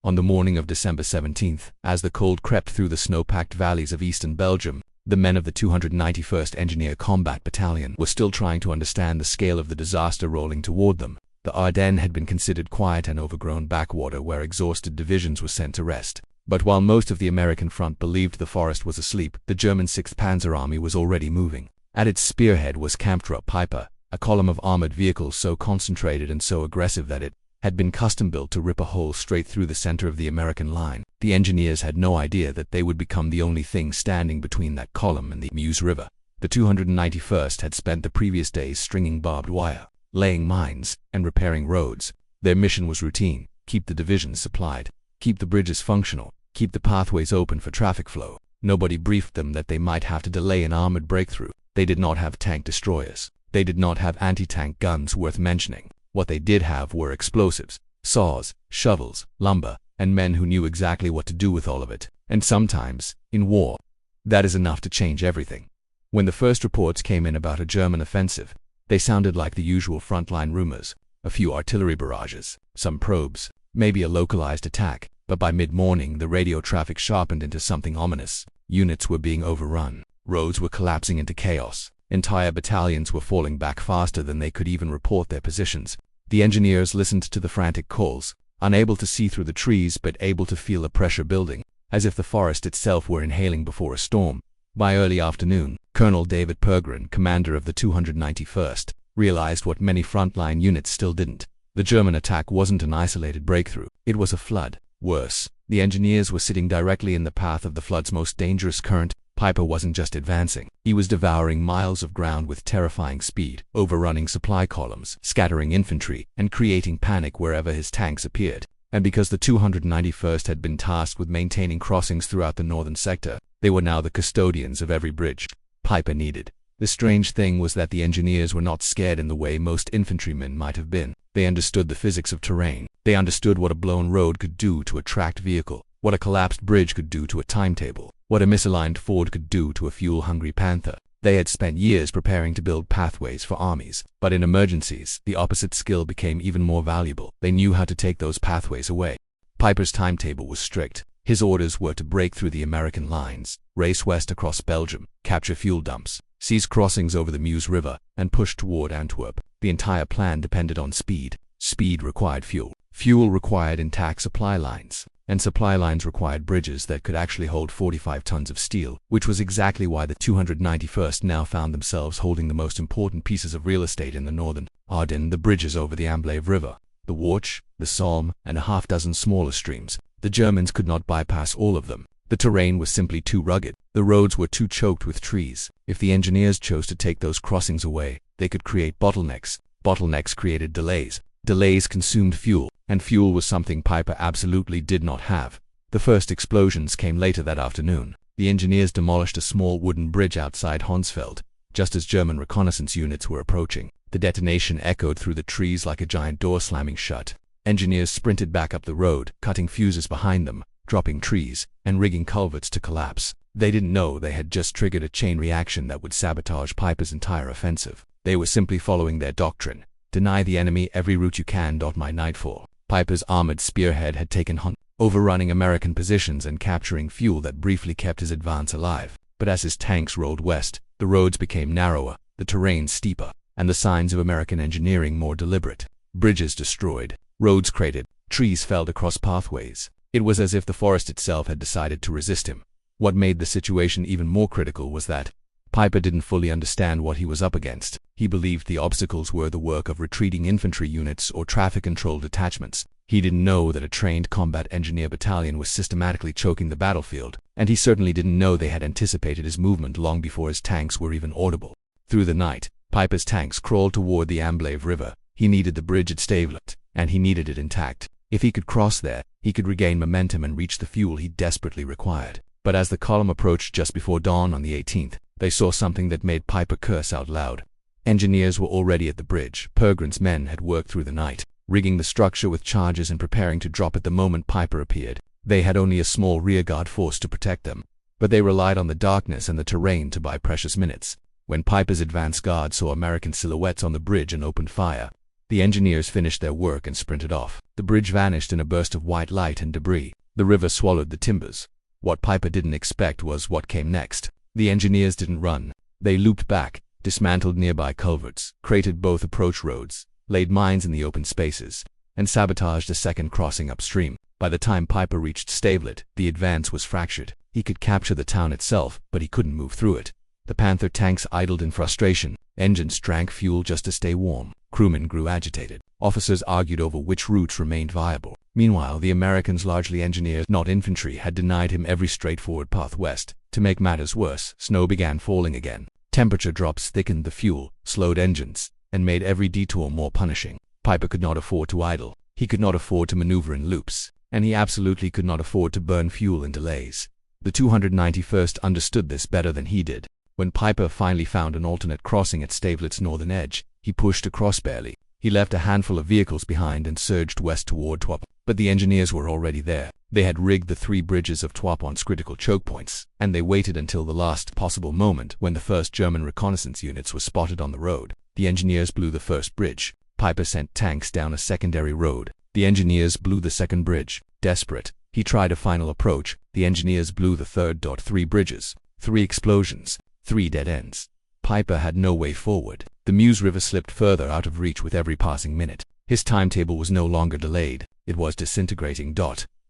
On the morning of December 17th, as the cold crept through the snow-packed valleys of eastern Belgium, the men of the 291st Engineer Combat Battalion were still trying to understand the scale of the disaster rolling toward them. The Ardennes had been considered quiet and overgrown backwater where exhausted divisions were sent to rest. But while most of the American front believed the forest was asleep, the German Sixth Panzer Army was already moving. At its spearhead was Kampfgruppe Peiper, a column of armored vehicles so concentrated and so aggressive that it had been custom-built to rip a hole straight through the center of the American line. The engineers had no idea that they would become the only thing standing between that column and the Meuse River. The 291st had spent the previous days stringing barbed wire, laying mines, and repairing roads. Their mission was routine: keep the divisions supplied, keep the bridges functional, keep the pathways open for traffic flow. Nobody briefed them that they might have to delay an armored breakthrough. They did not have tank destroyers. They did not have anti-tank guns worth mentioning. What they did have were explosives, saws, shovels, lumber, and men who knew exactly what to do with all of it. And sometimes, in war, that is enough to change everything. When the first reports came in about a German offensive, they sounded like the usual frontline rumors: a few artillery barrages, some probes, maybe a localized attack. But by mid-morning, the radio traffic sharpened into something ominous. Units were being overrun. Roads were collapsing into chaos. Entire battalions were falling back faster than they could even report their positions. The engineers listened to the frantic calls, unable to see through the trees but able to feel the pressure building, as if the forest itself were inhaling before a storm. By early afternoon, Colonel David Pergrin, commander of the 291st, realized what many frontline units still didn't. The German attack wasn't an isolated breakthrough. It was a flood. Worse, the engineers were sitting directly in the path of the flood's most dangerous current. Peiper wasn't just advancing. He was devouring miles of ground with terrifying speed, overrunning supply columns, scattering infantry, and creating panic wherever his tanks appeared. And because the 291st had been tasked with maintaining crossings throughout the northern sector, they were now the custodians of every bridge Peiper needed. The strange thing was that the engineers were not scared in the way most infantrymen might have been. They understood the physics of terrain. They understood what a blown road could do to a tracked vehicle, what a collapsed bridge could do to a timetable, what a misaligned ford could do to a fuel-hungry panther. They had spent years preparing to build pathways for armies, but in emergencies, the opposite skill became even more valuable. They knew how to take those pathways away. Peiper's timetable was strict. His orders were to break through the American lines, race west across Belgium, capture fuel dumps, seize crossings over the Meuse River, and push toward Antwerp. The entire plan depended on speed. Speed required fuel. Fuel required intact supply lines. And supply lines required bridges that could actually hold 45 tons of steel, which was exactly why the 291st now found themselves holding the most important pieces of real estate in the northern Ardennes: the bridges over the Meuse River, the Warch, the Somme, and a half-dozen smaller streams. The Germans could not bypass all of them. The terrain was simply too rugged. The roads were too choked with trees. If the engineers chose to take those crossings away, they could create bottlenecks. Bottlenecks created delays. Delays consumed fuel, and fuel was something Peiper absolutely did not have. The first explosions came later that afternoon. The engineers demolished a small wooden bridge outside Honsfeld, just as German reconnaissance units were approaching. The detonation echoed through the trees like a giant door slamming shut. Engineers sprinted back up the road, cutting fuses behind them, dropping trees, and rigging culverts to collapse. They didn't know they had just triggered a chain reaction that would sabotage Peiper's entire offensive. They were simply following their doctrine: deny the enemy every route you can. By nightfall, Peiper's armored spearhead had taken Honsfeld, overrunning American positions and capturing fuel that briefly kept his advance alive. But as his tanks rolled west, the roads became narrower, the terrain steeper, and the signs of American engineering more deliberate. Bridges destroyed, roads cratered, trees felled across pathways. It was as if the forest itself had decided to resist him. What made the situation even more critical was that Peiper didn't fully understand what he was up against. He believed the obstacles were the work of retreating infantry units or traffic control detachments. He didn't know that a trained combat engineer battalion was systematically choking the battlefield, and he certainly didn't know they had anticipated his movement long before his tanks were even audible. Through the night, Peiper's tanks crawled toward the Meuse River. He needed the bridge at Stavelot, and he needed it intact. If he could cross there, he could regain momentum and reach the fuel he desperately required. But as the column approached just before dawn on the 18th, they saw something that made Peiper curse out loud. Engineers were already at the bridge. Pergrin's men had worked through the night, rigging the structure with charges and preparing to drop it the moment Peiper appeared. They had only a small rearguard force to protect them, but they relied on the darkness and the terrain to buy precious minutes. When Peiper's advance guard saw American silhouettes on the bridge and opened fire, The engineers finished their work and sprinted off. The bridge vanished in a burst of white light and debris. The river swallowed the timbers. What Peiper didn't expect was what came next. The engineers didn't run. They looped back, dismantled nearby culverts, cratered both approach roads, laid mines in the open spaces, and sabotaged a second crossing upstream. By the time Peiper reached Stavelot, the advance was fractured. He could capture the town itself, but he couldn't move through it. The Panther tanks idled in frustration. Engines drank fuel just to stay warm. Crewmen grew agitated. Officers argued over which routes remained viable. Meanwhile, the Americans, largely engineers, not infantry, had denied him every straightforward path west. To make matters worse, snow began falling again. Temperature drops thickened the fuel, slowed engines, and made every detour more punishing. Peiper could not afford to idle. He could not afford to maneuver in loops, and he absolutely could not afford to burn fuel in delays. The 291st understood this better than he did. When Peiper finally found an alternate crossing at Stavelot's northern edge, he pushed across barely. He left a handful of vehicles behind and surged west toward Trois-Ponts. But the engineers were already there. They had rigged the 3 bridges of Trois-Ponts' critical choke points, and they waited until the last possible moment when the first German reconnaissance units were spotted on the road. The engineers blew the first bridge. Peiper sent tanks down a secondary road. The engineers blew the second bridge. Desperate, he tried a final approach. The engineers blew the third. 3 bridges, 3 explosions, 3 dead ends. Peiper had no way forward. The Meuse River slipped further out of reach with every passing minute. His timetable was no longer delayed. It was disintegrating.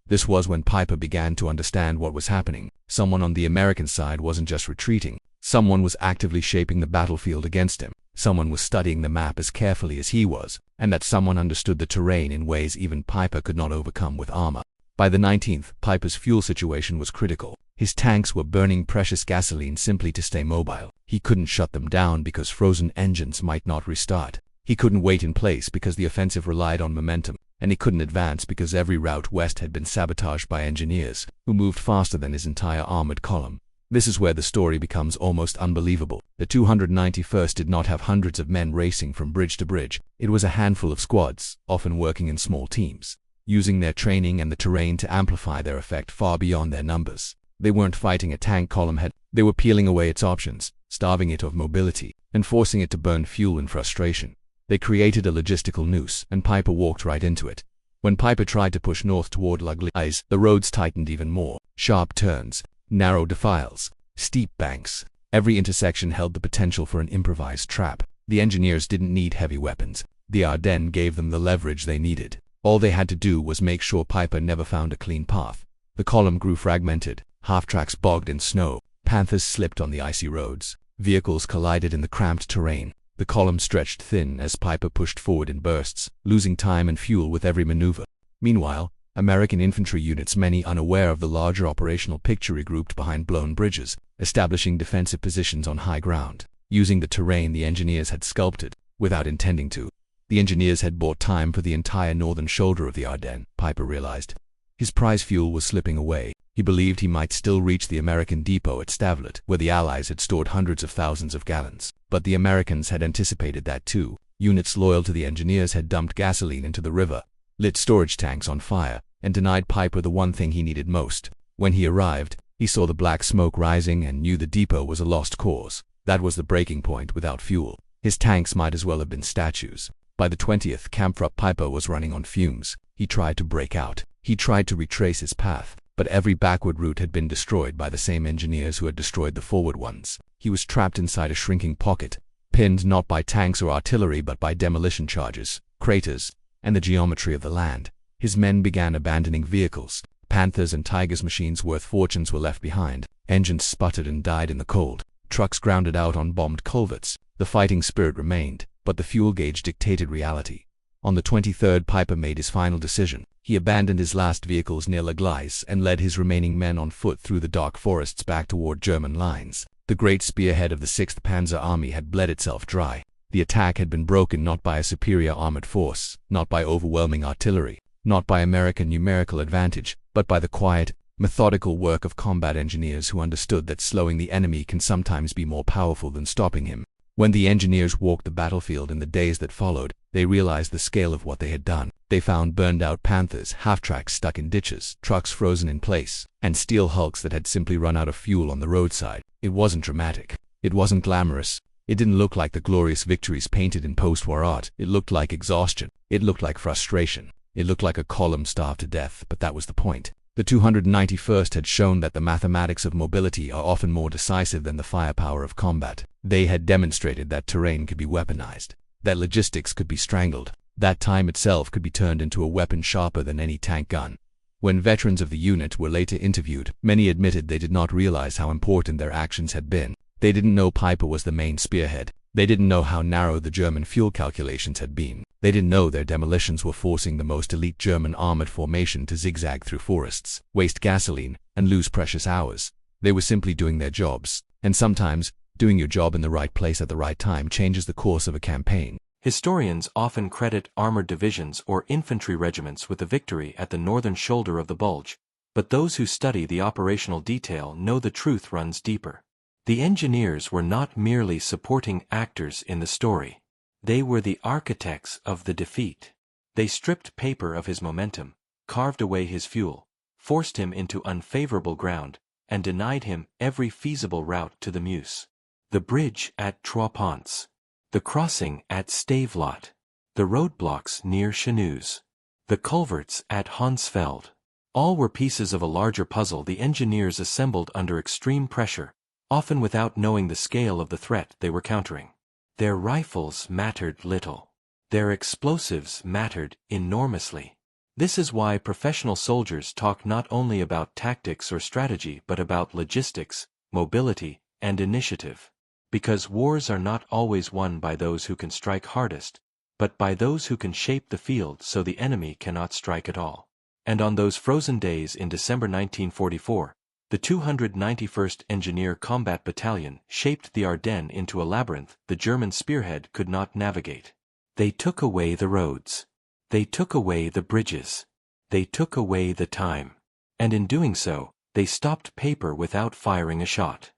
This was when Peiper began to understand what was happening. Someone on the American side wasn't just retreating. Someone was actively shaping the battlefield against him. Someone was studying the map as carefully as he was, and that someone understood the terrain in ways even Peiper could not overcome with armor. By the 19th, Peiper's fuel situation was critical. His tanks were burning precious gasoline simply to stay mobile. He couldn't shut them down because frozen engines might not restart. He couldn't wait in place because the offensive relied on momentum, and he couldn't advance because every route west had been sabotaged by engineers, who moved faster than his entire armored column. This is where the story becomes almost unbelievable. The 291st did not have hundreds of men racing from bridge to bridge. It was a handful of squads, often working in small teams, using their training and the terrain to amplify their effect far beyond their numbers. They weren't fighting a tank column head. They were peeling away its options, starving it of mobility, and forcing it to burn fuel in frustration. They created a logistical noose, and Peiper walked right into it. When Peiper tried to push north toward l'Église, the roads tightened even more. Sharp turns, narrow defiles, steep banks. Every intersection held the potential for an improvised trap. The engineers didn't need heavy weapons. The Ardennes gave them the leverage they needed. All they had to do was make sure Peiper never found a clean path. The column grew fragmented. Half-tracks bogged in snow. Panthers slipped on the icy roads. Vehicles collided in the cramped terrain. The column stretched thin as Peiper pushed forward in bursts, losing time and fuel with every maneuver. Meanwhile, American infantry units, many unaware of the larger operational picture, regrouped behind blown bridges, establishing defensive positions on high ground, using the terrain the engineers had sculpted, without intending to. The engineers had bought time for the entire northern shoulder of the Ardennes, Peiper realized. His prize fuel was slipping away. He believed he might still reach the American depot at Stavelot, where the Allies had stored hundreds of thousands of gallons. But the Americans had anticipated that too. Units loyal to the engineers had dumped gasoline into the river, lit storage tanks on fire, and denied Peiper the one thing he needed most. When he arrived, he saw the black smoke rising and knew the depot was a lost cause. That was the breaking point. Without fuel, his tanks might as well have been statues. By the 20th, Kampfgruppe Peiper was running on fumes. He tried to break out. He tried to retrace his path, but every backward route had been destroyed by the same engineers who had destroyed the forward ones. He was trapped inside a shrinking pocket, pinned not by tanks or artillery but by demolition charges, craters, and the geometry of the land. His men began abandoning vehicles. Panthers and Tigers machines worth fortunes were left behind. Engines sputtered and died in the cold. Trucks grounded out on bombed culverts. The fighting spirit remained, but the fuel gauge dictated reality. On the 23rd, Peiper made his final decision. He abandoned his last vehicles near l'Église and led his remaining men on foot through the dark forests back toward German lines. The great spearhead of the Sixth Panzer Army had bled itself dry. The attack had been broken not by a superior armored force, not by overwhelming artillery, not by American numerical advantage, but by the quiet, methodical work of combat engineers who understood that slowing the enemy can sometimes be more powerful than stopping him. When the engineers walked the battlefield in the days that followed, they realized the scale of what they had done. They found burned-out Panthers, half-tracks stuck in ditches, trucks frozen in place, and steel hulks that had simply run out of fuel on the roadside. It wasn't dramatic. It wasn't glamorous. It didn't look like the glorious victories painted in post-war art. It looked like exhaustion. It looked like frustration. It looked like a column starved to death, but that was the point. The 291st had shown that the mathematics of mobility are often more decisive than the firepower of combat. They had demonstrated that terrain could be weaponized, that logistics could be strangled, that time itself could be turned into a weapon sharper than any tank gun. When veterans of the unit were later interviewed, many admitted they did not realize how important their actions had been. They didn't know Peiper was the main spearhead. They didn't know how narrow the German fuel calculations had been. They didn't know their demolitions were forcing the most elite German armored formation to zigzag through forests, waste gasoline, and lose precious hours. They were simply doing their jobs. And sometimes, doing your job in the right place at the right time changes the course of a campaign. Historians often credit armored divisions or infantry regiments with the victory at the northern shoulder of the Bulge, but those who study the operational detail know the truth runs deeper. The engineers were not merely supporting actors in the story. They were the architects of the defeat. They stripped Peiper of his momentum, carved away his fuel, forced him into unfavorable ground, and denied him every feasible route to the Meuse. The bridge at Trois-Ponts, the crossing at Stavelot, the roadblocks near Meuse, the culverts at Honsfeld. All were pieces of a larger puzzle the engineers assembled under extreme pressure, often without knowing the scale of the threat they were countering. Their rifles mattered little. Their explosives mattered enormously. This is why professional soldiers talk not only about tactics or strategy but about logistics, mobility, and initiative. Because wars are not always won by those who can strike hardest, but by those who can shape the field so the enemy cannot strike at all. And on those frozen days in December 1944, the 291st Engineer Combat Battalion shaped the Ardennes into a labyrinth the German spearhead could not navigate. They took away the roads. They took away the bridges. They took away the time. And in doing so, they stopped Peiper without firing a shot.